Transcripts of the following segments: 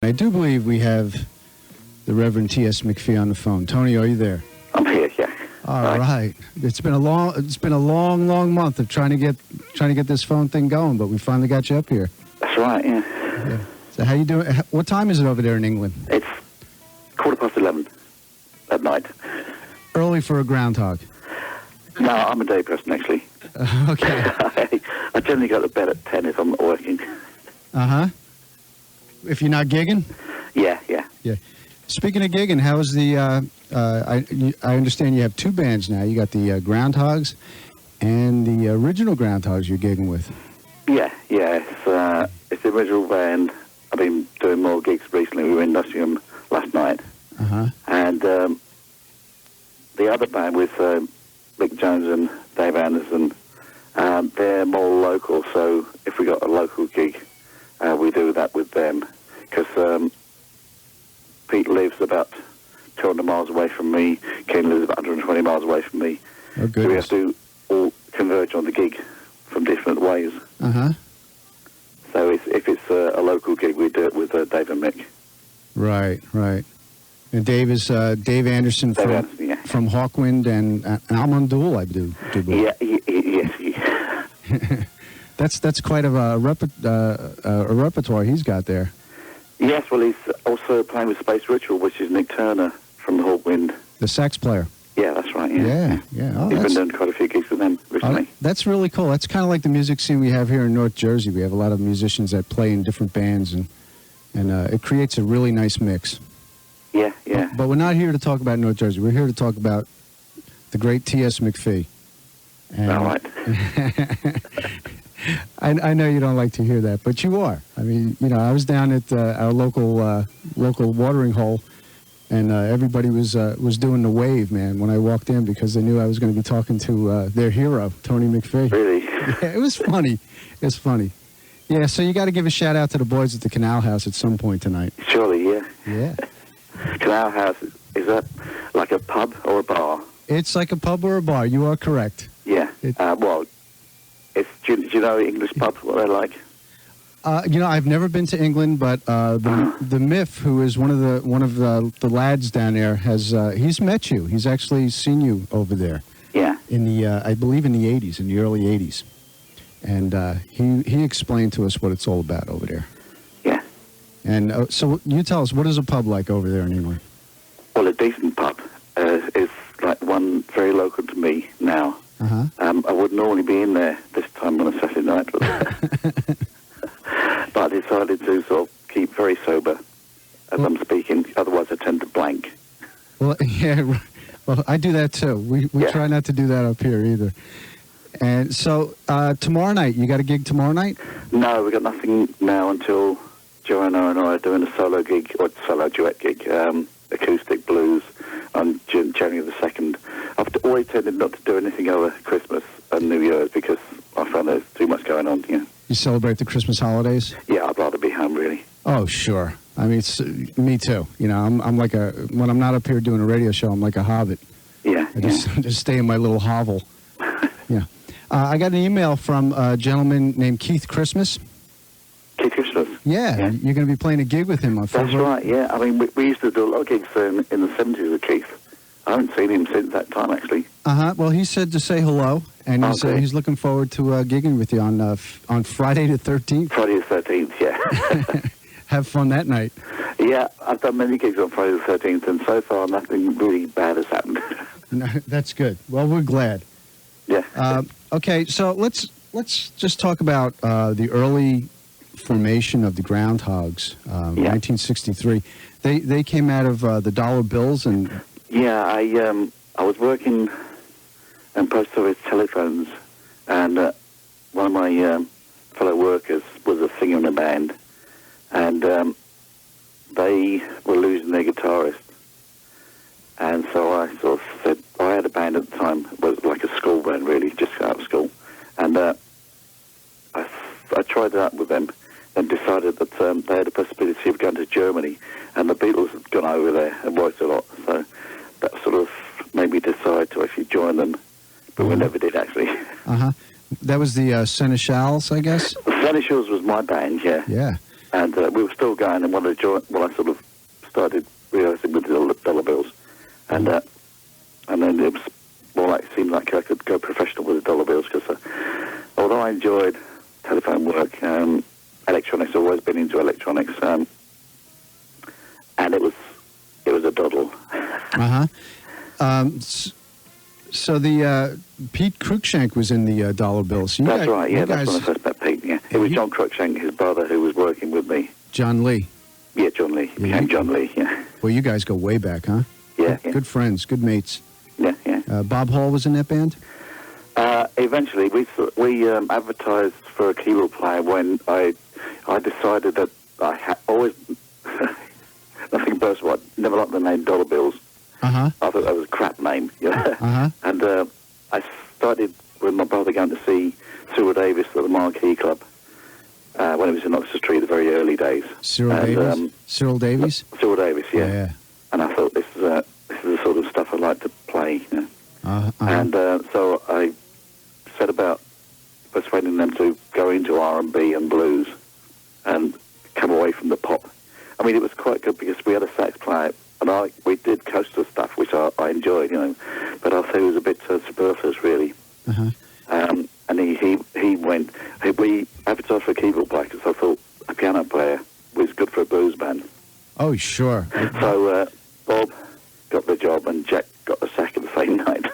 I do believe we have the Reverend T.S. McPHEE on the phone. Tony, are you there? I'm here, yeah. All right. It's been a long month of trying to get this phone thing going, but we finally got you up here. That's right, yeah. So how you doing? What time is it over there in England? It's 11:15 at night. Early for a groundhog. No, I'm a day person, actually. Okay. I generally go to bed at 10 if I'm not working. Uh-huh. If you're not gigging? Yeah. Speaking of gigging, how is the, I understand you have two bands now. You got the Groundhogs and the original Groundhogs you're gigging with. Yeah. It's the original band. I've been doing more gigs recently. We were in Nottingham last night. Uh-huh. And the other band with Mick Jones and Dave Anderson, they're more local, so if we got a local gig, we do that with them, because Pete lives about 200 miles away from me, Ken lives about 120 miles away from me. Oh, goodness. So we have to all converge on the gig from different ways. Uh-huh. So if it's a local gig, we do it with Dave and Mick. Right. And Dave is Dave Anderson from Hawkwind and Almondul, I do believe. Yes. That's quite of a repertoire he's got there. Yes, well, he's also playing with Space Ritual, which is Nick Turner from the Hawkwind. The sax player. Yeah, that's right, yeah. Oh, he's been doing quite a few gigs with them recently. That's really cool. That's kind of like the music scene we have here in North Jersey. We have a lot of musicians that play in different bands, and it creates a really nice mix. Yeah. But we're not here to talk about North Jersey. We're here to talk about the great T.S. McPHEE. All right. I know you don't like to hear that, but you are. I mean, I was down at our local watering hole, and everybody was doing the wave, man, when I walked in, because they knew I was going to be talking to their hero, Tony McPHEE. Really? Yeah, it was funny. It's funny. Yeah, so you got to give a shout out to the boys at the Canal House at some point tonight. Surely, yeah. Yeah. Canal House, is that like a pub or a bar? It's like a pub or a bar. You are correct. Yeah. Do you know English pubs, what they're like? I've never been to England, but the Miff, who is one of the lads down there, he's met you. He's actually seen you over there. Yeah. In the I believe in the '80s, in the early '80s, and he explained to us what it's all about over there. Yeah. And so you tell us, what is a pub like over there in England? Well, a decent pub is like one very local to me now. Uh-huh. I would normally be in there this time on a Saturday night, but I decided to sort of keep very sober as I'm speaking, otherwise I tend to blank. Well, yeah, well, I do that too. We try not to do that up here either. And so tomorrow night, you got a gig tomorrow night? No, we got nothing now until Joanna and I are doing a solo gig, or solo duet gig, acoustic blues, on January the 2nd. I've always tended not to do anything over Christmas and New Year's because I found there's too much going on. You celebrate the Christmas holidays? Yeah, I'd rather be home, really. Oh, sure. I mean, me too. I'm like when I'm not up here doing a radio show, I'm like a hobbit. Yeah. I just stay in my little hovel. Yeah. I got an email from a gentleman named Keith Christmas. Keith Christmas? Yeah. You're going to be playing a gig with him on February. That's right, yeah. I mean, we used to do a lot of gigs in the 70s with Keith. I haven't seen him since that time, actually. Uh-huh. Well, he said to say hello, and he's looking forward to gigging with you on Friday the 13th. Friday the 13th, yeah. Have fun that night. Yeah, I've done many gigs on Friday the 13th, and so far nothing really bad has happened. No, that's good. Well, we're glad. Yeah. Okay, so let's just talk about the early formation of the Groundhogs, 1963. They came out of the dollar bills and... Yeah, I was working in post-office telephones, and one of my fellow workers was a singer in a band, and they were losing their guitarist. And so I sort of said, I had a band at the time, it was like a school band really, just out of school, and I tried that with them and decided that they had a possibility of going to Germany, and the Beatles had gone over there and worked a lot, so that sort of made me decide to actually join them, but we never did actually. Uh-huh. That was the Seneschals, I guess? The Seneschals was my band, yeah. Yeah. And we were still going, and when I sort of started rehearsing with the dollar bills, and then it was more like, it seemed like I could go professional with the dollar bills, because although I enjoyed telephone work, electronics, I've always been into electronics, and it was a doddle. So the Pete Cruikshank was in the dollar bills. So that's right, yeah, that's when I first met Pete, yeah. It was John Cruikshank, his brother, who was working with me. John Lee. Yeah, John Lee. He became John Lee, yeah. Well, you guys go way back, huh? Yeah. Good friends, good mates. Yeah, yeah. Bob Hall was in that band? Eventually, we advertised for a keyboard player when I decided that I always, nothing personal, I never liked the name Dollar Bills. I thought that was a crap name, you know. And I started with my brother going to see Cyril Davis at the Marquee Club when it was in Oxford Street, the very early days. Cyril Davis? Cyril Davis? Cyril Davis, yeah. Yeah. And I thought, this is the sort of stuff I'd like to play, you know. And so I set about persuading them to go into R&B and blues and come away from the pop. I mean, it was quite good because we had a sax player, and we did coastal stuff, which I enjoyed, you know, but I thought it was a bit superfluous, really. And he went, we advertised for a keyboard player because I thought a piano player was good for a blues band. Oh, sure. So Bob got the job and Jack got the sack at the same night.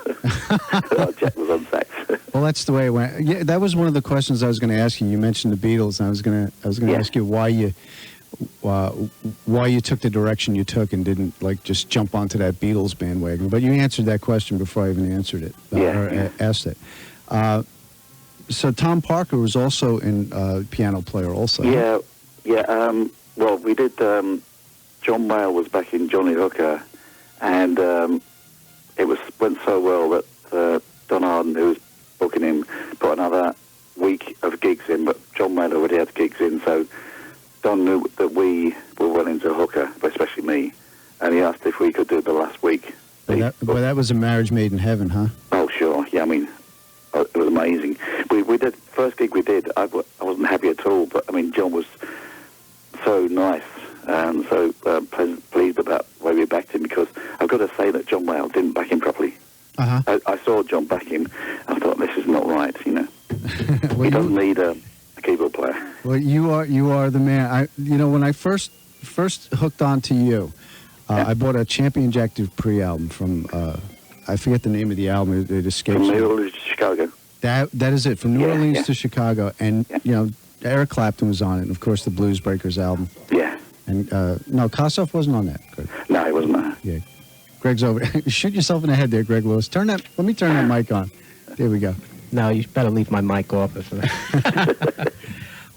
Jack was on sax. Well, that's the way it went. Yeah, that was one of the questions I was going to ask you. You mentioned the Beatles, and I was going to ask you why you took the direction you took and didn't just jump onto that Beatles bandwagon. But you answered that question before I even answered it asked it. So Tom Parker was also in piano player also. Yeah, yeah. Well, we did. John Mayall was back in Johnny Hooker, and it went so well that Don Arden, who was booking him, put another week of gigs in, but John Mayall already had gigs in, so Don knew that we were well into Hooker, but especially me, and he asked if we could do the last week. Well, that was a marriage made in heaven, huh? Oh, sure. Yeah, I mean, it was amazing. We did, first gig we did, I wasn't happy at all, but, I mean, John was so nice and so pleased about the way we backed him, because I've got to say that John Mayall didn't back him properly. I saw John back him, and I thought, this is not right, you know. He doesn't need a keyboard player. Well, you are the man. When I first hooked on to you, I bought a Champion Jack Dupree album from, I forget the name of the album, it escapes me. From New Orleans to Chicago. That is it, from New Orleans to Chicago. And, Eric Clapton was on it, and of course the Blues Breakers album. Yeah. And, no, Kossoff wasn't on that, Greg. No, he wasn't on that. Yeah. Greg's over. Shoot yourself in the head there, Greg Lewis. Let me turn that mic on. There we go. No, you better leave my mic off.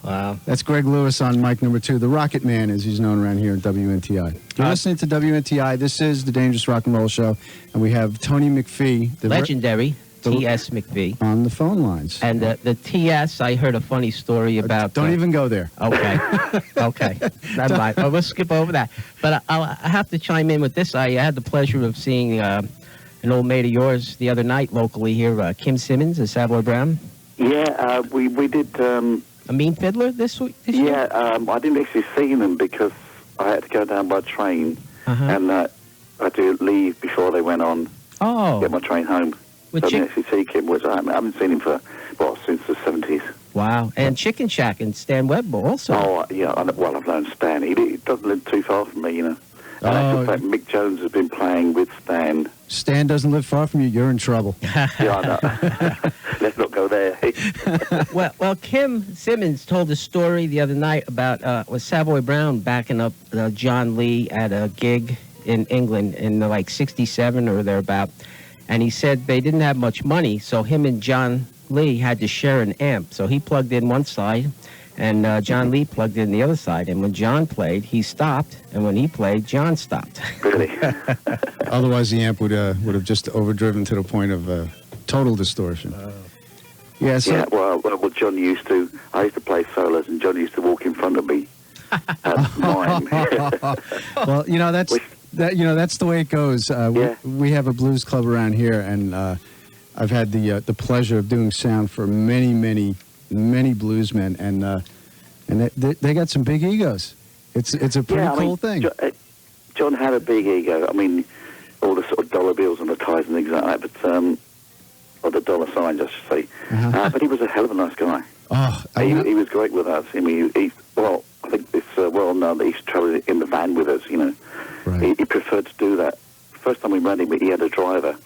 Wow. That's Greg Lewis on mic number 2, the Rocket Man, as he's known around here at WNTI. You're listening to WNTI. This is the Dangerous Rock and Roll Show, and we have Tony McPhee, the legendary T.S. McPhee, on the phone lines. And the T.S., I heard a funny story about. Don't even go there. Okay. Okay. Never mind. Well, we'll skip over that. But I have to chime in with this. I had the pleasure of seeing an old mate of yours the other night locally here, Kim Simmons of Savoy Brown. Yeah, we did. A Mean Fiddler this year? Yeah, I didn't actually see them because I had to go down by train, and I had to leave before they went on. Oh. Get my train home. So I didn't actually see Kim. I haven't seen him for, since the 70s. Wow. And Chicken Shack and Stan Webb also. Oh, yeah. Well, I've known Stan. He doesn't live too far from me, you know. And in fact, Mick Jones has been playing with Stan. Stan doesn't live far from you. You're in trouble. Yeah, I know. Let's not go there. Well, Kim Simmons told a story the other night about was Savoy Brown backing up John Lee at a gig in England in like 67 or thereabout. And he said they didn't have much money, so him and John Lee had to share an amp. So he plugged in one side, and John Lee plugged in the other side. And when John played, he stopped, and when he played, John stopped. Really? Otherwise, the amp would have just overdriven to the point of total distortion. Yeah. So well, John used to. I used to play solos, and John used to walk in front of me. Mime. Well, that's the way it goes. We have a blues club around here, and I've had the pleasure of doing sound for many bluesmen, and And they got some big egos. It's a pretty cool thing. John had a big ego. I mean, all the sort of dollar bills and the ties and things like that, but or the dollar signs, I should say. But he was a hell of a nice guy. Oh, he was great with us. I mean, I think it's well known that he's travelling in the van with us. You know, right. He preferred to do that. First time we met him, he had a driver,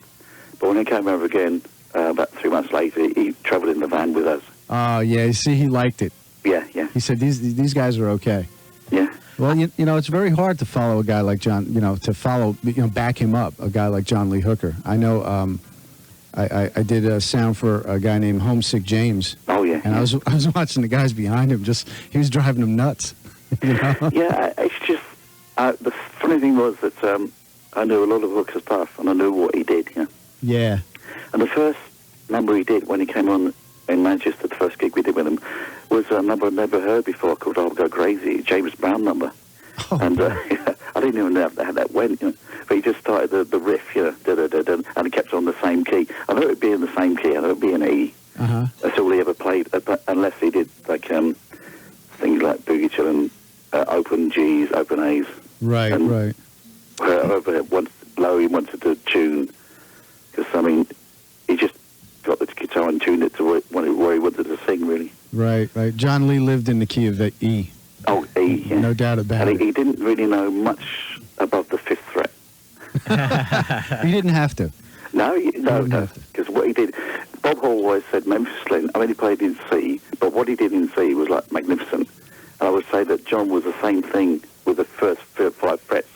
but when he came over again about 3 months later, he travelled in the van with us. Oh yeah, you see, he liked it. Yeah. He said these guys are okay. Yeah. Well, you know, it's very hard to follow a guy like John. You know, to follow, back him up, a guy like John Lee Hooker. I know. I did a sound for a guy named Homesick James. Oh yeah. And I was watching the guys behind him. He was driving them nuts. You know? Yeah, it's just the funny thing was that I knew a lot of Hooker's stuff and I knew what he did. You know? Yeah. And the first number he did when he came on in Manchester, the first gig we did with him, was a number I'd never heard before called "I'll Go Crazy," James Brown number. Oh, and I didn't even know how that went, you know. But he just started the riff, you know, da-da-da-da, and it kept on the same key. I know it'd be in the same key, I know it'd be an E. That's all he ever played, unless he did like things like Boogie Chill and open G's, open A's. Right, and right. Whoever wanted low, he wanted to tune, because I mean, he just got the guitar and tuned it to where he wanted to sing, really. Right, right. John Lee lived in the key of the E. Oh, E, yeah. No doubt about it. And he didn't really know much above the fifth fret. He didn't have to. No, because what he did, Bob Hall always said Memphis Slim, I mean, he played in C, but what he did in C was like magnificent. And I would say that John was the same thing with the first 5 frets.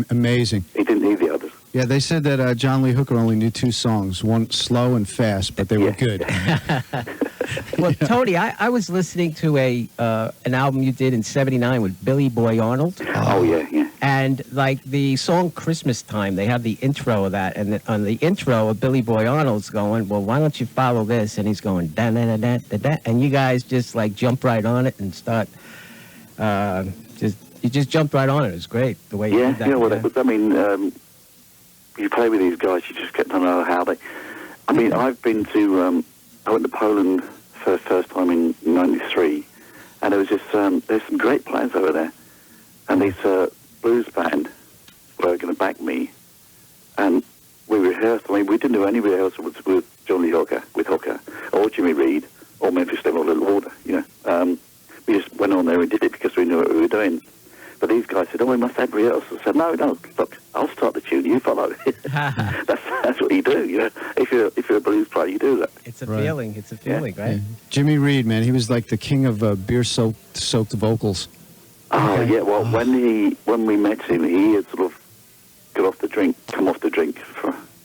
Amazing. He didn't need the others. Yeah, they said that John Lee Hooker only knew 2 songs, one slow and fast, but they were good. Well, Tony, I was listening to an album you did in '79 with Billy Boy Arnold. Oh, yeah. And like the song Christmas Time, they have the intro of that. And on the intro of Billy Boy Arnold's going, well, why don't you follow this? And he's going, da-da-da-da-da-da. And you guys just like jump right on it and start, you just jumped right on it. It was great the way you did that. Yeah, well, I mean, you play with these guys, you just get to know how they... I mean, I've been to... I went to Poland for the first time in '93, and there was just... there's some great players over there. And this blues band were going to back me, and we rehearsed. I mean, we didn't do any rehearsals with John Lee Hooker, or Jimmy Reed, or Memphis Slim, or Little Order, you know. We just went on there and did it because we knew what we were doing. But these guys said, we must have rehearsals. I said, no, look, I'll start the tune, you follow. That's what you do, you know. If you're a blues player, you do that. It's a feeling, right? Yeah. Jimmy Reed, man, he was like the king of beer-soaked vocals. Oh, yeah, well, when we met him, he had sort of come off the drink,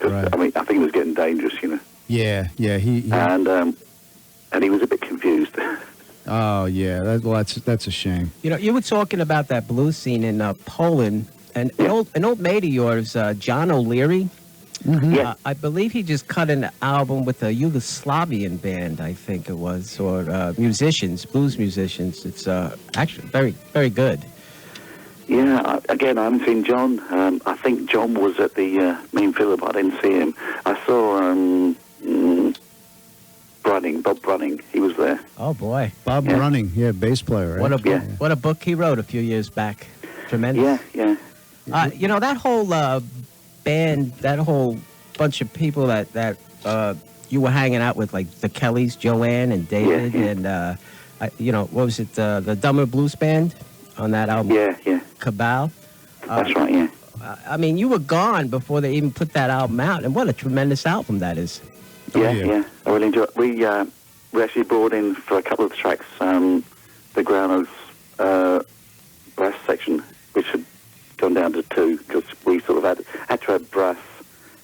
I mean, I think it was getting dangerous, you know. Yeah, he... And he was a bit confused. Oh, yeah, that's a shame. You know, you were talking about that blues scene in Poland, and an old mate of yours, John O'Leary, I believe he just cut an album with a Yugoslavian band, I think it was, or blues musicians. It's actually very, very good. Yeah, again, I haven't seen John. I think John was at the main Philip. I didn't see him. I saw Bob Brunning, he was there. Oh, boy. Bob Brunning, bass player, right? What a book he wrote a few years back. Tremendous. Yeah. You know, that whole band, that whole bunch of people that you were hanging out with, like the Kellys, Joanne and David, and, you know, what was it, the Dumber Blues Band on that album? Yeah. Cabal. That's right, yeah. I mean, you were gone before they even put that album out, and what a tremendous album that is. Yeah. I really enjoyed it. We actually brought in for a couple of tracks the Groundhogs brass section, which had gone down to 2 because we sort of had to have brass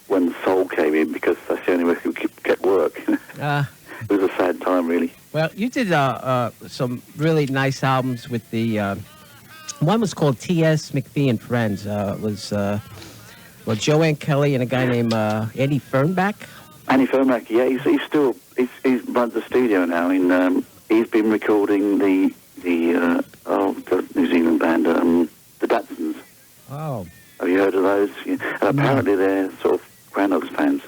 when Soul came in because that's the only way we could get work. It was a sad time, really. Well, you did some really nice albums with the one was called T.S. McPHEE and Friends. It was Joanne Kelly and a guy named Andy Fernbach. Andy Fernbach, yeah, he runs the studio now. He's been recording the New Zealand band, the Datsuns. Oh. Have you heard of those? Yeah. And apparently they're sort of Groundhogs fans.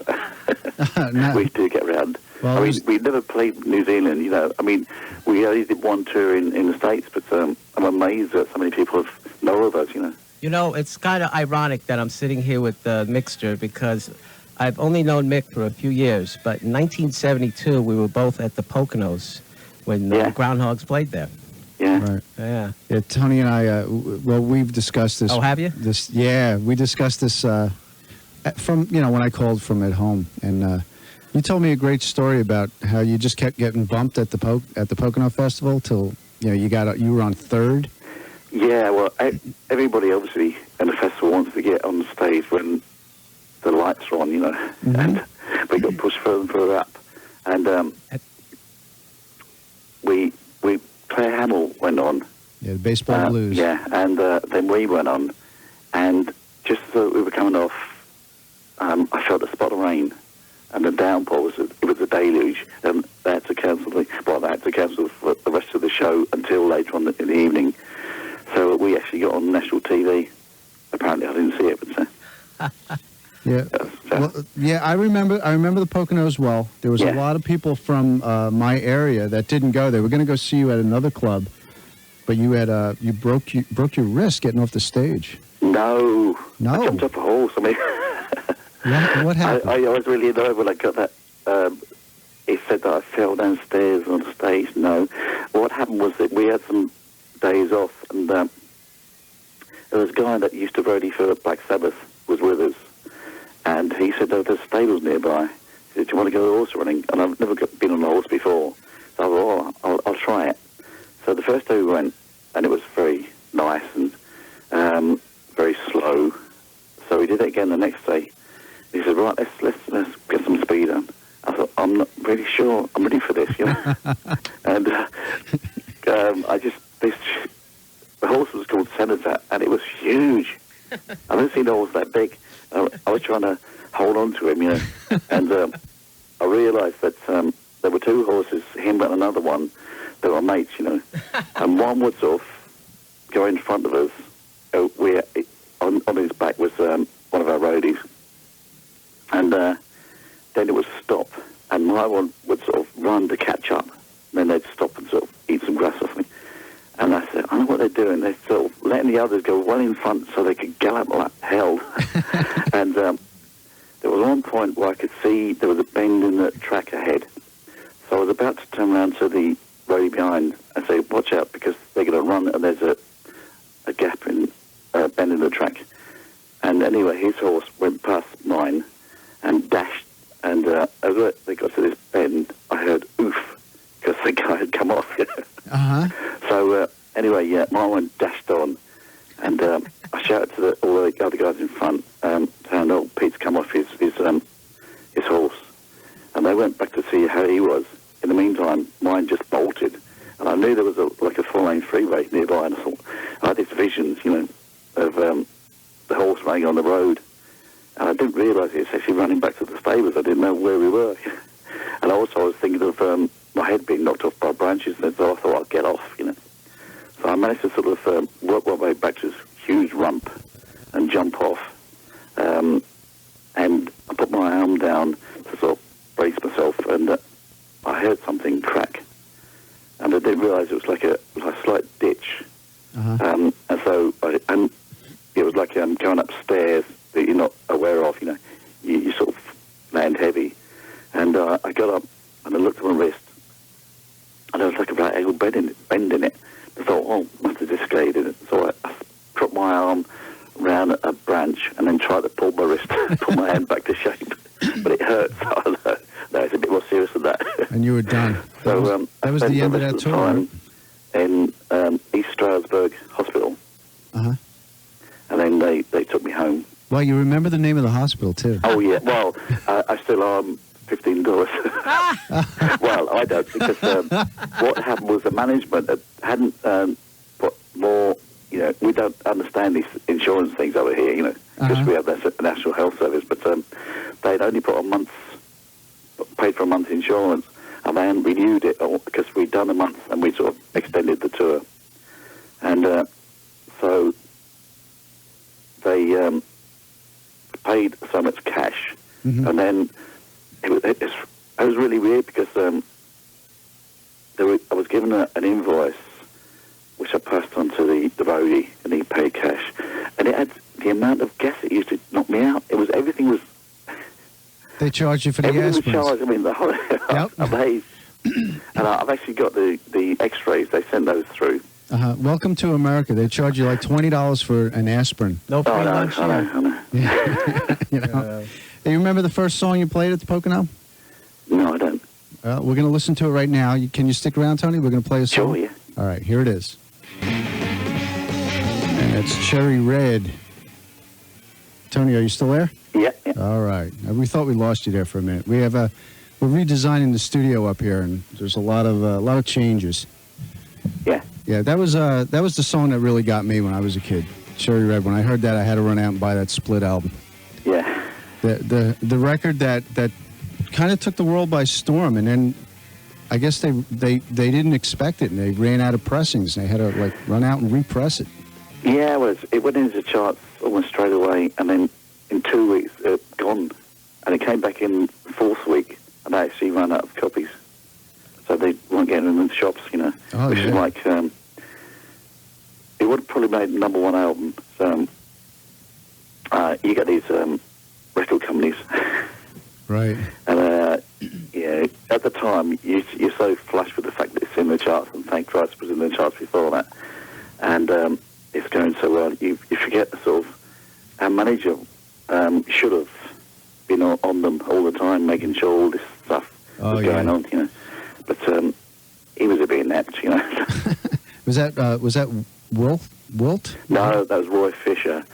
No. We do get around. Well, I mean, we never played New Zealand, you know. I mean, we we only did one tour in the States, but I'm amazed that so many people know of us, you know. You know, it's kind of ironic that I'm sitting here with Mickster because I've only known Mick for a few years, but in 1972 we were both at the Poconos when the Groundhogs played there. Yeah. Right. Yeah. Yeah, Tony and I, well, we've discussed this. Oh, have you? We discussed this from, when I called from at home. And you told me a great story about how you just kept getting bumped at the Pocono Festival till, you were on third. Yeah, well, everybody obviously in the festival wants to get on the stage when the lights are on, Mm-hmm. and we got pushed further and further up. And Claire Hamill went on. Yeah, the baseball blues. Yeah, and then we went on, and just as we were coming off, I felt a spot of rain, and the downpour it was a deluge, and they had to cancel the rest of the show until later on in the evening. So we actually got on national TV. Apparently, I didn't see it, but yeah. Well, yeah, I remember the Poconos well. There was a lot of people from my area that didn't go. They were going to go see you at another club, but you had you broke your wrist getting off the stage. No. I jumped off a horse. I mean, what happened? I was really annoyed when I got that. It said that I fell downstairs on the stage. No, what happened was that we had some days off, and there was a guy that used to roadie for Black Sabbath was with us. And he said, there's stables nearby. He said, do you want to go horse running? And I've never been on a horse before. So I thought, I'll try it. So the first day we went, and it was very nice and very slow. So we did it again the next day. He said, right, let's get some speed on. I thought, I'm not really sure I'm ready for this, And the horse was called Senator, and it was huge. I've never seen a horse that big. I was trying to hold on to him, and I realised that there were two horses, him and another one, that were mates, and one would sort of go in front of us. On his back was one of our roadies, and then it would stop, and my one would sort of run to catch up, and then they'd stop and sort of eat some grass off me. And I said, I know what they're doing. They're sort of letting the others go well in front so they could gallop like hell. And there was one point where I could see there was a bend in the track ahead. So I was about to turn around to the roadie behind and say, watch out, because they're going to run and there's a gap in bend in the track. And anyway, his horse went past mine and dashed. And as they got to this bend, I heard oof, because the guy had come off. Uh-huh. So anyway, my one dashed on, and I shouted to all the other guys in front, saying, "Oh, Pete's come off his horse," and they went back to see how he was. In the meantime, mine just bolted, and I knew there was a 4-lane freeway nearby, and I thought I had these visions, of the horse running on the road, and I didn't realise it was actually running back to the stables. I didn't know where we were, and also I was thinking of my head being knocked off by branches, and so I thought I'd get off, So I managed to sort of work my way back to this huge rump and jump off. And I put my arm down to sort of brace myself, and I heard something crack. And I didn't realise it was like a slight ditch. Uh-huh. And so it was like going upstairs that you're not aware of, You sort of land heavy. And I got up and I looked at my wrist, and there was like a right angle bend in it. I thought, oh, must have dislocated it. So I dropped my arm around a branch and then tried to pull my wrist, pull my hand back to shape. But it hurt. So no, it's a bit more serious than that. And you were done. So that was the end of that tour. In East Stroudsburg Hospital. Uh-huh. And then they took me home. Well, you remember the name of the hospital, too. Oh, yeah. Well, I still am. $15. Well, I don't, because what happened was the management hadn't put more, we don't understand these insurance things over here, because we have the National Health Service, but they'd only put paid for a month's insurance, and they hadn't renewed it because we'd done a month and we sort of extended the tour. And so they paid so much cash, and then it was really weird because I was given an invoice, which I passed on to the roadie, and he paid cash. And it had the amount of gas it used to knock me out. Everything was... They charged you for the everything aspirin. was charged. I mean, the whole... Yep. amazed. And I've actually got the X-rays. They sent those through. Welcome to America. They charge you like $20 for an aspirin. No free lunch. I know. You know? Hey, you remember the first song you played at the Pocono? No, I don't. We're going to listen to it right now. Can you stick around, Tony? We're going to play a song. Sure, yeah. All right, here it is. And it's Cherry Red. Tony, are you still there? Yeah. All right. We thought we lost you there for a minute. We're redesigning the studio up here, and there's a lot of changes. Yeah. Yeah, that was the song that really got me when I was a kid. Cherry Red. When I heard that, I had to run out and buy that Split album. Yeah. The record that kind of took the world by storm, and then I guess they didn't expect it, and they ran out of pressings, and they had to run out and repress it. Yeah, it went into the charts almost straight away, and then in 2 weeks gone, and it came back in the fourth week, and they actually ran out of copies, so they weren't getting them in the shops, Oh, which yeah. is like it would have probably made number one album. So you got these record companies. Right. And, yeah, at the time, you're so flushed with the fact that it's in the charts, and thank Christ it was in the charts before that. And it's going so well, you forget sort of our manager should have been on them all the time, making sure all this stuff was going on, But he was a bit inept, Was that Wilt? No, that was Roy Fisher.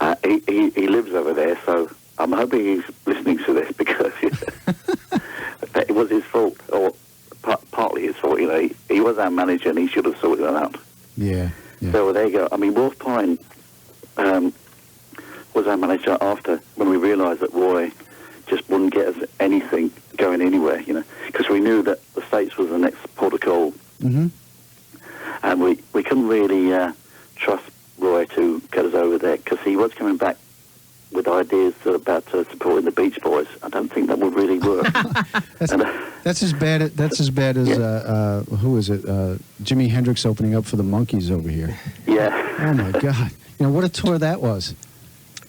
Oh, okay. He lives over there, so I'm hoping he's listening to this, because it was his fault, or partly his fault. He was our manager, and he should have sorted that out. Yeah. So there you go. I mean, Wolf Pine was our manager after, when we realised that Roy just wouldn't get us anything going anywhere, because we knew that the States was the next port of call. Mm-hmm. And we couldn't really trust Roy to get us over there, because he was coming back with ideas about supporting the Beach Boys. I don't think that would really work. That's as bad as who is it? Jimi Hendrix opening up for the Monkees over here. Yeah. Oh my God! What a tour that was.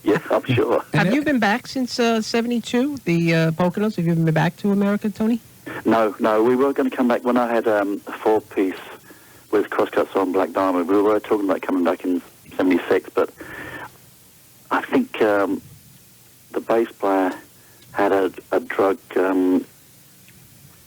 Yes, I'm sure. Have you been back since '72? The Poconos. Have you been back to America, Tony? No. We were going to come back when I had a 4-piece with Crosscuts on Black Diamond. We were talking about coming back in '76, but I think the bass player had a drug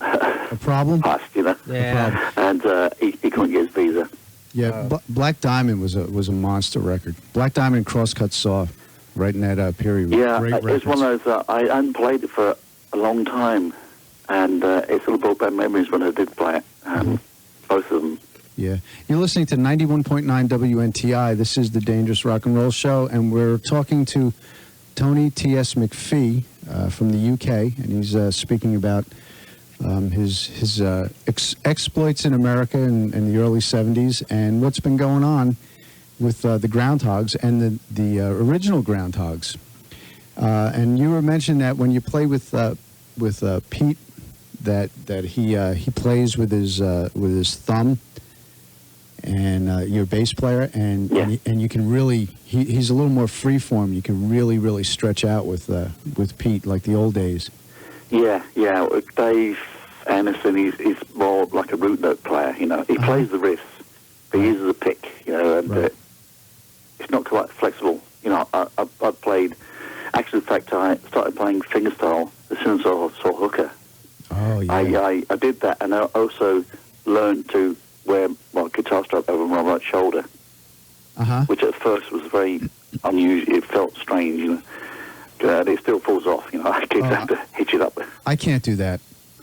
a problem. past, Yeah. and he couldn't get his visa. Yeah, Black Diamond was a monster record. Black Diamond and Crosscuts saw right in that period. Yeah, Great it was one of those. I hadn't played it for a long time, and it sort of brought back memories when I did play it. Both of them. Yeah. You're listening to 91.9 WNTI. This is the Dangerous Rock and Roll Show, and we're talking to Tony T.S. McPhee from the UK, and he's speaking about his exploits in America in the early 70s and what's been going on with the Groundhogs and the original Groundhogs. And you were mentioning that when you play with Pete, that he plays with his thumb, and you're a bass player, and you can really he's a little more freeform. You can really stretch out with Pete like the old days. Yeah. Dave Anderson, he's more like a root note player. He plays the riffs, but he uses a pick. And Right. It's not quite flexible. I played. Actually, in fact, I started playing fingerstyle as soon as I saw Hooker. Oh yeah. I did that, and I also learned to wear my guitar strap over my right shoulder, which at first was very unusual. It felt strange, and it still falls off. I keep having to hitch it up. I can't do that.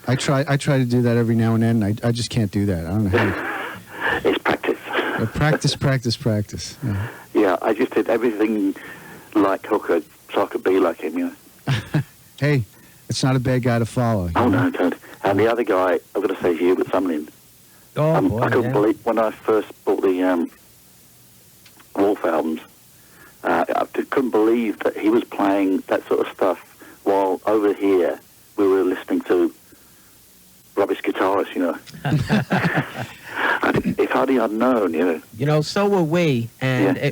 I try to do that every now and then. I just can't do that. I don't know how. It's practice. Practice. Yeah. Yeah, I just did everything like Hooker, so I could be like him. Hey, it's not a bad guy to follow. Oh no, don't. And the other guy, I've got to say, Hubert Sumlin. Oh, boy, I couldn't believe when I first bought the Wolf albums. I couldn't believe that he was playing that sort of stuff while over here we were listening to rubbish guitar guitarist, you know. If only I'd known, you know. You know, so were we, and Yeah.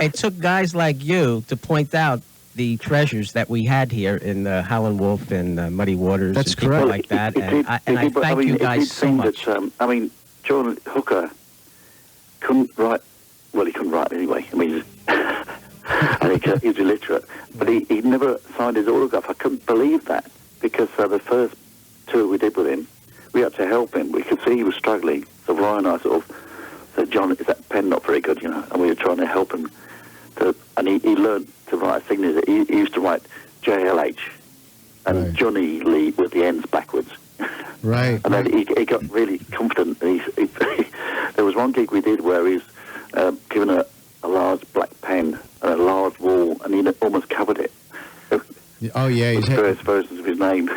it took guys like you to point out the treasures that we had here in Howlin' Wolf and Muddy Waters. That's and people correct. like that, It did- I it did, but, thank you it guys did so seem much. That, John Hooker couldn't write. Well, he couldn't write anyway. I mean, and he was illiterate, but he never signed his autograph. I couldn't believe that, because the first tour we did with him, we had to help him. We could see he was struggling. So Ryan and I sort of said, John, is that pen not very good, you know? And we were trying to help him. And he learned to write a signature. He used to write JLH, and Right. Johnny Lee with the ends backwards. Right. And then he got really confident. And there was one gig we did where he's given a large black pen and a large wall, and he almost covered it. Oh yeah, With various versions of his name.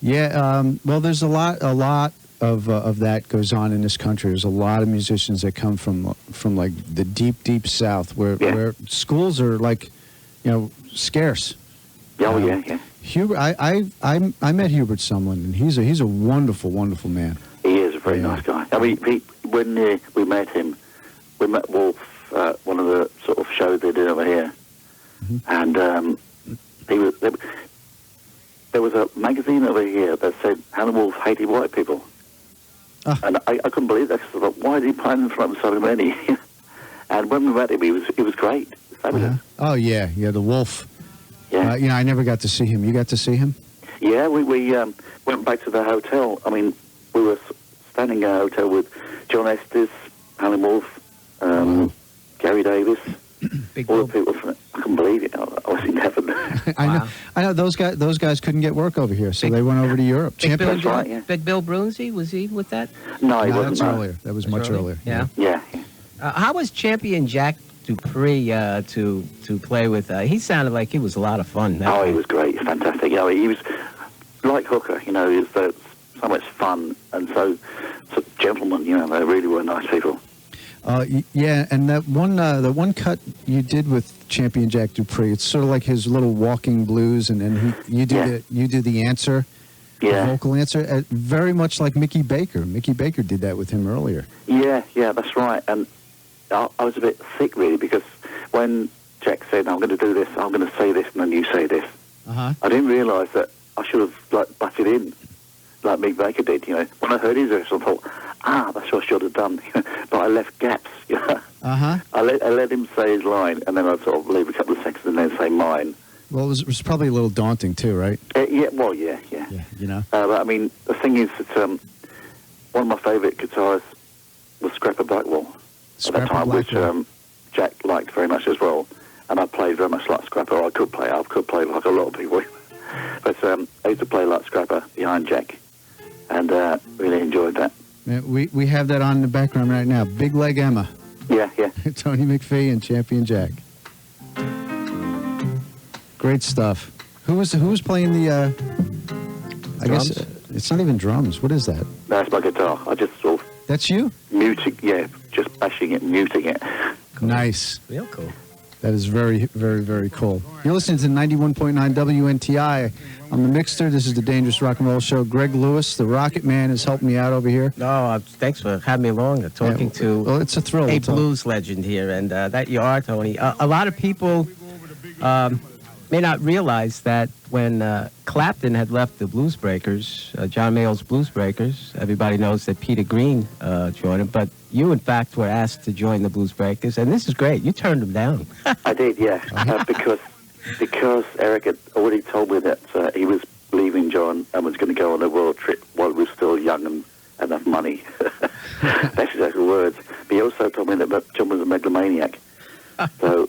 Yeah, well, there's a lot of that goes on in this country. There's a lot of musicians that come from like the deep South, where schools are like, you know, scarce. Oh yeah. Hubert, I met Hubert Sumlin, and he's a wonderful man. He is a very nice guy. I mean, when we met him, we met Wolf, one of the sort of shows they did over here, and there was a magazine over here that said Howlin' Wolf hated white people. And I couldn't believe that, because I thought, why did he play in front of so many? And when we met him, he was great. Fabulous. Oh yeah, the Wolf. Yeah. You know, I never got to see him. You got to see him? Yeah, we went back to the hotel. I mean, we were standing in a hotel with John Estes, Howlin' Wolf, Gary Davis, Big all Bill. the people from it. I couldn't believe it. I was in heaven. I know those guys couldn't get work over here, so they went over to Europe. Big Bill, That's right, yeah. Big Bill Brunsey, was he with that? No, he No, wasn't. that's no. earlier. That was much earlier. Yeah. Yeah. How was Champion Jack Dupree to play with? He sounded like he was a lot of fun. Oh, he was great. Fantastic. You know, he was like Hooker. You know, he was so much fun and so gentleman. You know, they really were nice people. Yeah, and that one cut you did with Champion Jack Dupree, it's sort of like his little walking blues, and then you do the answer, the vocal answer, very much like Mickey Baker. Mickey Baker did that with him earlier. Yeah, that's right. And I was a bit sick, really, because when Jack said, I'm going to do this, I'm going to say this, and then you say this, I didn't realise that I should have butted in, like Mick Baker did, you know. When I heard his verse, I thought, that's what I should have done. But I left gaps, you know. I let him say his line, and then I'd sort of leave a couple of seconds and then say mine. Well, it was probably a little daunting too, right? Yeah, You know. But I mean, the thing is that one of my favourite guitarists was Scrapper Blackwell at that time, which Jack liked very much as well. And I played very much like Scrapper. I could play like a lot of people. But I used to play like Scrapper behind Jack, and really enjoyed that. Yeah, we have that on in the background right now. Big Leg Emma. Yeah. Tony McPhee and Champion Jack. Great stuff. Who was playing the? I Drums? guess it's not even drums. What is that? That's my guitar. I just sort of That's you? just bashing it, muting it. Nice. Real cool. That is very, very, very cool. You're listening to 91.9 WNTI. I'm the Mickster. This is the Dangerous Rock and Roll Show. Greg Lewis, the Rocket Man, is helping me out over here. No, thanks for having me along. Talking to Well, it's a thrill. a blues legend here, and that you are, Tony. A lot of people may not realize that when Clapton had left the Blues Breakers, John Mayall's Blues Breakers, everybody knows that Peter Green joined him, but you, in fact, were asked to join the Blues Breakers, and this is great. You turned them down. I did, yeah, because Eric had already told me that he was leaving John and was going to go on a world trip while he was still young and enough money. That's exactly the words. But he also told me that John was a megalomaniac. So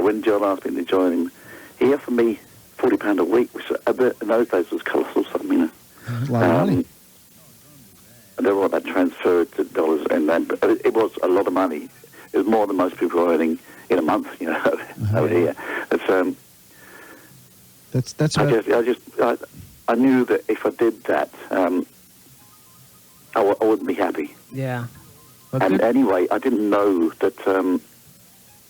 when John asked me to join him, he offered me £40 a week, which in those days was colossal sum, you know. A lot of money. I don't know what that transferred to dollars, and then but it was a lot of money. It was more than most people are earning in a month, you know, over here. It's, That's what, I knew that if I did that, I wouldn't be happy. Yeah. Well, And good. anyway, I didn't know that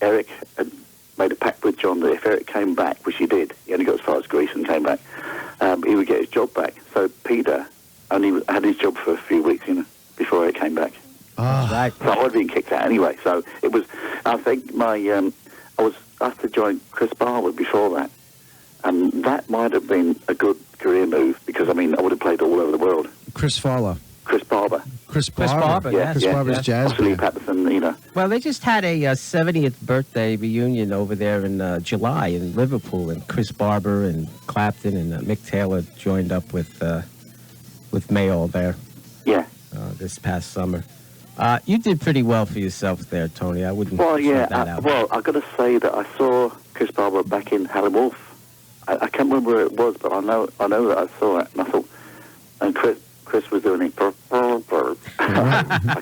Eric had made a pact with John that if Eric came back, which he did, he only got as far as Greece and came back, he would get his job back. So Peter only had his job for a few weeks, before I came back. Oh, Right. So I'd been kicked out anyway. So it was, I think I was asked to join Chris Barber before that. And that might have been a good career move because, I would have played all over the world. Chris Farlow. Chris Barber. Chris Chris Barber. Barber, Yeah, Chris yeah, Barber's yeah. jazz Lee band. Patterson, Well, they just had a 70th birthday reunion over there in July in Liverpool, and Chris Barber and Clapton and Mick Taylor joined up with Mayall there Yeah. this past summer. You did pretty well for yourself there, Tony. I wouldn't Well, yeah. shut that out. Well, I've got to say that I saw Chris Barber back in Howlin' Wolf. I can't remember where it was, but I know that I saw it, and I thought, and Chris was doing it. I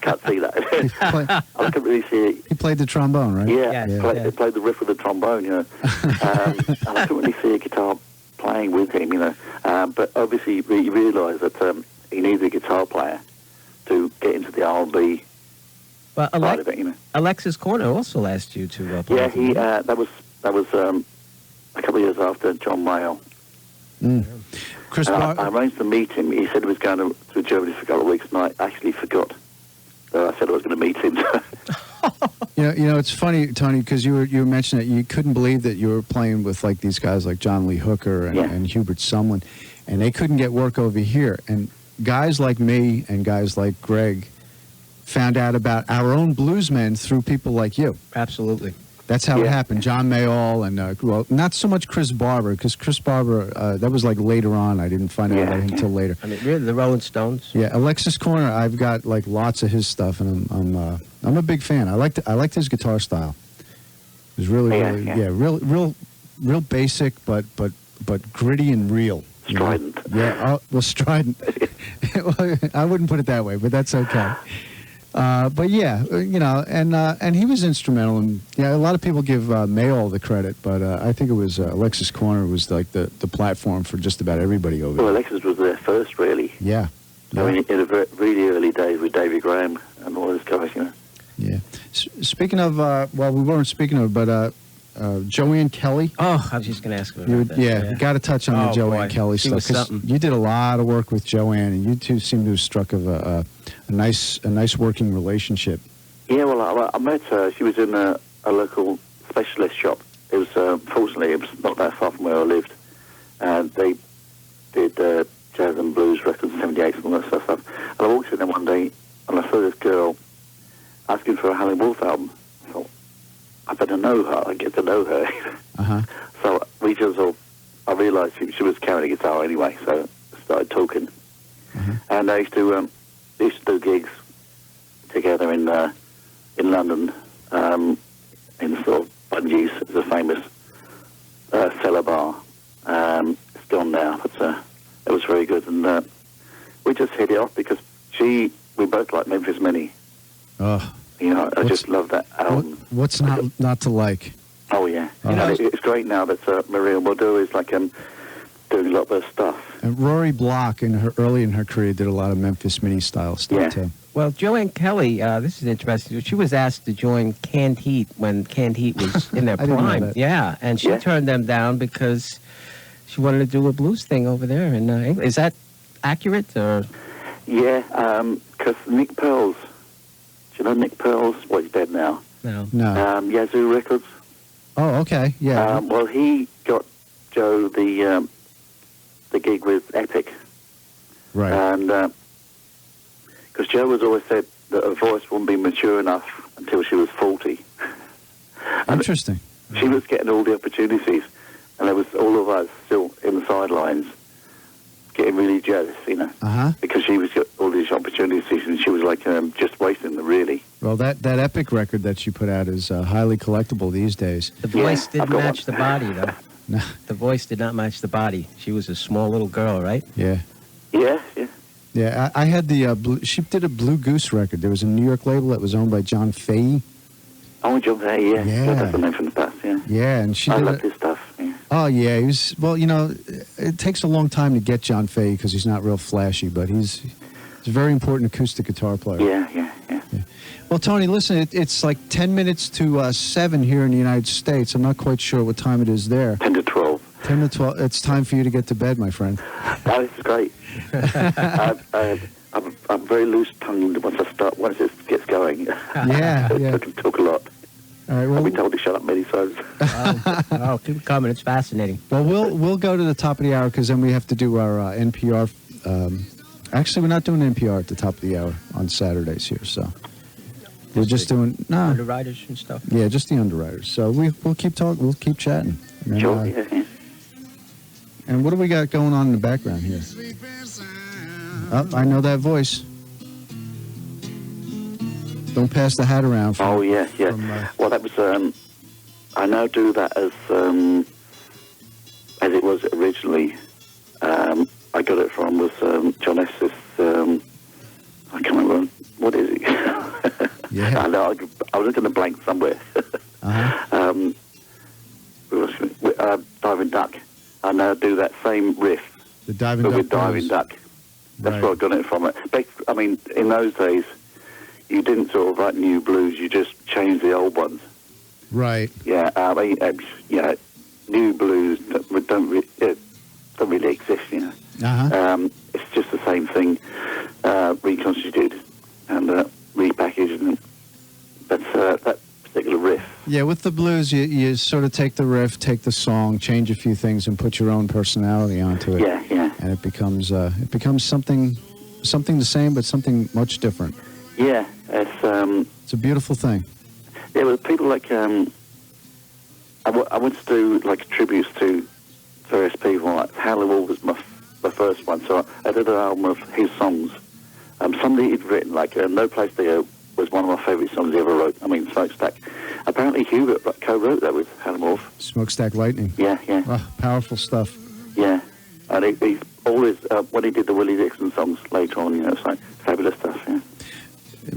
can't see that. I couldn't really see it. He played the trombone, right? Yeah, Yeah. They played the riff with the trombone, and I couldn't really see a guitar playing with him, But obviously, you realise that he needs a guitar player to get into the R&B Well, side of it, Alexis Corner also asked you to play. Yeah, with him. that was a couple of years after John Mayall. Chris And I Barber. arranged to meet him. He said he was going to Germany for a couple of weeks, and I actually forgot. So I said I was going to meet him. You know, it's funny, Tony, because you were mentioning that you couldn't believe that you were playing with like these guys like John Lee Hooker and, Yeah. and Hubert Sumlin, and they couldn't get work over here. And guys like me and guys like Greg found out about our own bluesmen through people like you. Absolutely. That's how it Yeah. happened. John Mayall and, well, not so much Chris Barber, because Chris Barber, that was like later on. I didn't find out Yeah. about him until later. I mean, really, the Rolling Stones. Yeah, Alexis Corner, I've got like lots of his stuff, and I'm a big fan. I liked his guitar style. It was really, Yeah, real basic, but gritty and real. you know? Strident. Yeah, well, strident. Well, I wouldn't put it that way, but that's okay. But yeah, and he was instrumental, and a lot of people give Mayall the credit, but I think it was Alexis Corner was like the platform for just about everybody over Well, there. Alexis was there first, really. Yeah. I mean, in the really early days with Davy Graham and all those guys, Yeah. Speaking of, well, we weren't speaking of, but Joanne Kelly. Oh, I was just going to ask about You, that. you got to touch on the Oh, Joanne boy. Kelly She stuff was because something. you did a lot of work with Joanne, and you two seem to have struck of a nice working relationship. Yeah, well, I met her. She was in a local specialist shop. It was, fortunately, it was not that far from where I lived. And they did jazz and blues records, 78 and all that stuff. And I walked in there one day, and I saw this girl asking for a Howlin' Wolf album. I thought, I better know her. I get to know her. Uh-huh. So we just all, I realised she was carrying a guitar anyway, so I started talking. Mhm. And they used to do gigs together in London, in sort of Bungees, it's a famous cellar bar. It's gone now, but it was very good. And we just hit it off because we both like Memphis Minnie. Oh, I just love that album. what's not to like? Oh, yeah. You know, it's great now that Maria Mordeau is like doing a lot of her stuff. And Rory Block, early in her career, did a lot of Memphis Mini style stuff Yeah. too. Well, Joanne Kelly, this is interesting. She was asked to join Canned Heat when Canned Heat was in their I didn't know prime. that. Yeah, and she Yeah. turned them down because she wanted to do a blues thing over there in England. Is that accurate? Or? Yeah, because Nick Pearls, do you know Nick Pearls? Well, he's dead now. No. No. Yazoo Records. Oh, okay. Yeah. Well, he got Joe the gig with Epic. Right. And because Joe has always said that her voice wouldn't be mature enough until she was 40. And Interesting. she was getting all the opportunities, and there was all of us still in the sidelines getting really jealous, Uh-huh. because she was got all these opportunities, and she was like just wasting them, really. Well, that Epic record that you put out is highly collectible these days. The voice I've didn't got match one. the body, though. No. The voice did not match the body. She was a small little girl, right? Yeah. Yeah. Yeah, I had the she did a Blue Goose record. There was a New York label that was owned by John McPHEE. Oh, John Hay, yeah. Yeah. That's the name from the past, yeah. Yeah, and she I did love it. this stuff, yeah. Oh yeah, he was. Well, it takes a long time to get John McPHEE because he's not real flashy, but he's a very important acoustic guitar player. Yeah. Well, Tony, listen, it's like 10 minutes to 7 here in the United States. I'm not quite sure what time it is there. 10 to 12. 10 to 12. It's time for you to get to bed, my friend. Oh, this is great. I'm very loose-tongued once it gets going. Yeah, I can talk a lot. All right, well, I've been told to shut up many times. Oh, keep it coming. It's fascinating. well, we'll go to the top of the hour because then we have to do our NPR. Actually, we're not doing NPR at the top of the hour on Saturdays here, so we're just doing Underwriters and stuff. Yeah, just the underwriters. So we'll keep talking. We'll keep chatting. And, Sure, yeah. And what do we got going on in the background here? Oh, I know that voice. Don't pass the hat around. Oh, yeah. From, well, that was, I now do that as it was originally. I got it from John Estes, I can't remember, what is it? Yeah. I know, I was looking at a blank somewhere. Diving Duck. I now do that same riff. The Diving but Duck. with Diving Duck. That's Right. where I got it from. I mean, in those days, you didn't sort of write new blues, you just changed the old ones. Right. Yeah, I mean, new blues don't really exist, you know. It's just the same thing, reconstituted and repackaged, and that's that particular riff. Yeah, with the blues, you sort of take the riff, take the song, change a few things, and put your own personality onto it. Yeah. And it becomes something the same, but something much different. Yeah, It's a beautiful thing. there were people like I went to do like tributes to various people. Like Howlin' Wolf was my first one, so I did an album of his songs. Somebody he'd written, like No Place to Go was one of my favourite songs he ever wrote. I mean, Smokestack. Apparently Hubert co-wrote that with Howlin' Wolf. Smokestack Lightning. Yeah. Oh, powerful stuff. Yeah, and he always when he did the Willie Dixon songs later on, it's like fabulous stuff. Yeah.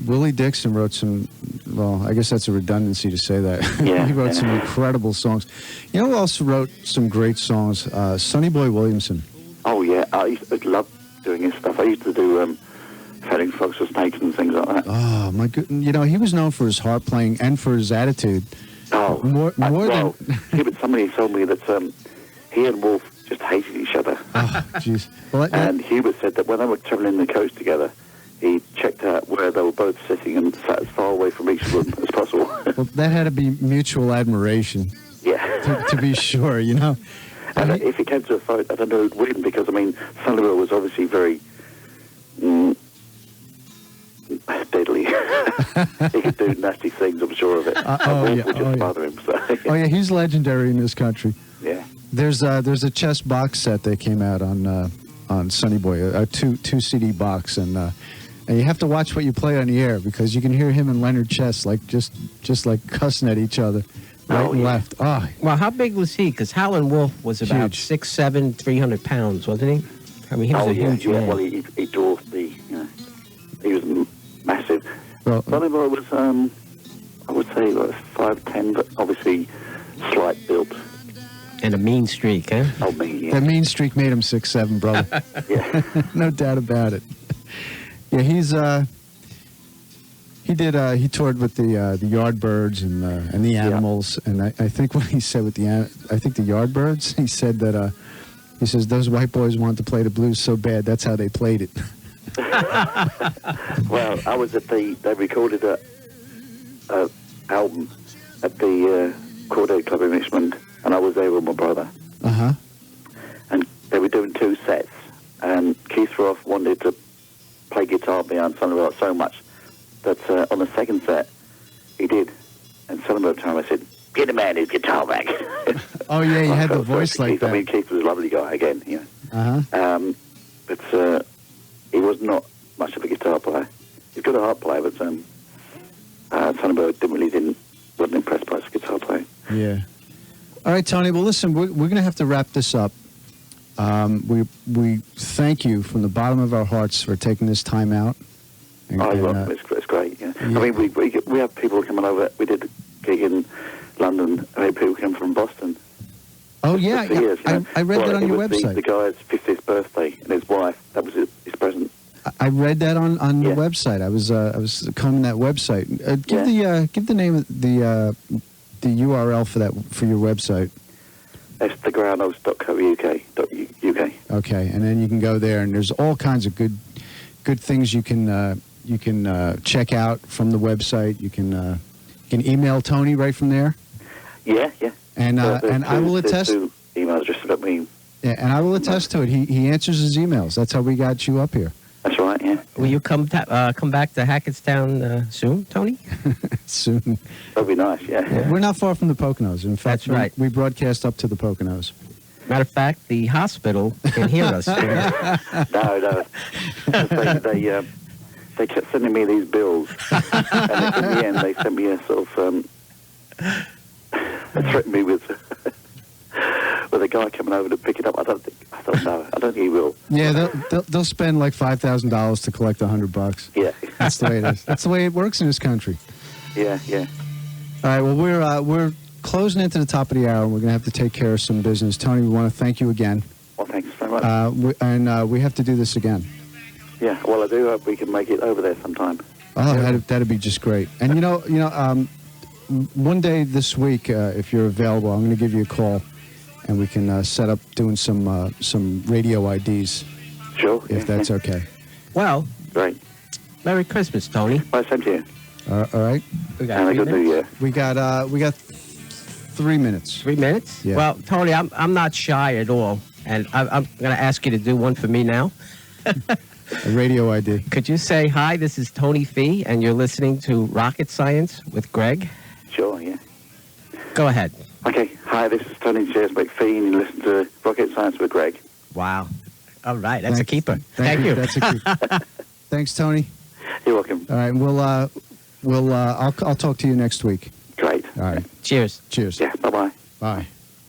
Willie Dixon wrote some, well, I guess that's a redundancy to say that. Yeah. He wrote some incredible songs. You know who else wrote some great songs? Sonny Boy Williamson. Oh yeah, I used to love doing his stuff. I used to do Fighting Frogs for Snakes and things like that. Oh my good! He was known for his harp playing and for his attitude. Oh, more than. But somebody told me that he and Wolf just hated each other. Oh, jeez. Well, and Hubert said that when they were travelling the coast together, he checked out where they were both sitting and sat as far away from each of them as possible. well, that had to be mutual admiration. Yeah. To be sure, And if it came to a fight, I don't know who'd win, because, I mean, Sullivan was obviously very deadly. He could do nasty things, I'm sure of it. Wolf would just bother him. So. Oh, yeah, he's legendary in this country. Yeah. There's a chess box set that came out on Sonny Boy, a two CD box, and you have to watch what you play on the air, because you can hear him and Leonard Chess just like cussing at each other. Right and left. Oh. Well, how big was he? Because Howlin' Wolf was about 6'7", 300 pounds, wasn't he? I mean, he was a huge man. Well, he dwarfed the, he was massive. Well, Sonny Boy was, I would say, 5'10", but obviously slight build. And a mean streak, huh? Oh, mean, yeah. That mean streak made him 6'7", brother. Yeah. No doubt about it. Yeah, he's he toured with the Yardbirds and the Animals, and I think what he said with the Yardbirds, he said that he says those white boys wanted to play the blues so bad, that's how they played it. Well, I was at they recorded a album at the Corday Club in Richmond, and I was there with my brother. Uh-huh. And they were doing 2 sets, and Keith Roth wanted to play guitar behind Sullivan so much that on the second set, he did. And Sullivan time I said, "Get a man his guitar back." Oh, yeah, you had the voice like Keith, that. I mean, Keith was a lovely guy, again, Uh-huh. But he was not much of a guitar player. He's got a harp player, but Sullivan wasn't impressed by his guitar playing. Yeah. All right, Tony. Well, listen, we're going to have to wrap this up. We thank you from the bottom of our hearts for taking this time out. It's great. Yeah. I mean, we have people coming over. We did a gig in London. I mean, people came from Boston. Oh yeah, years, I read that on your it was website. The guy's 50th birthday, and his wife. That was his present. I read that on the website. I was combing that website. Give the name of the URL for your website. thegroundhogs.co.uk. Okay, and then you can go there, and there's all kinds of good things you can check out from the website. You can email Tony right from there. Yeah. And I will attest. Two emails just about me. Yeah, and I will attest to it. He answers his emails. That's how we got you up here. That's right. Yeah. Will you come back to Hackettstown soon, Tony? Soon. That'd be nice. Yeah. We're not far from the Poconos. In fact, That's right. We broadcast up to the Poconos. Matter of fact, the hospital can hear us. No. They kept sending me these bills, and in the end, they sent me a sort of threatened me with a guy coming over to pick it up. I don't think he will. Yeah, they'll spend like $5,000 to collect $100. Yeah. That's the way it is. That's the way it works in this country. Yeah. All right. Well, we're closing into the top of the hour. We're going to have to take care of some business. Tony, we want to thank you again. Well, thanks very much. We have to do this again. Yeah. Well, I do hope we can make it over there sometime. Oh, that'd be just great. And one day this week, if you're available, I'm going to give you a call, and we can set up doing some radio IDs. Sure. If that's okay. Well, great. Merry Christmas, Tony. Well, same to you. All right. We got And a good New Year. We got 3 minutes. 3 minutes? Yeah. Well, Tony, I'm not shy at all, and I'm going to ask you to do one for me now. A radio ID. Could you say, hi, this is Tony Fee, and you're listening to Rocket Science with Greg? Sure, yeah. Go ahead. Okay. Hi, this is Tony J.S. McPHEE, and you listen to Rocket Science with Greg. Wow. All right, that's a keeper. Thank you. you. That's a keeper. Thanks, Tony. You're welcome. All right, I'll talk to you next week. Great. All right. Cheers. Cheers. Yeah, bye-bye. Bye.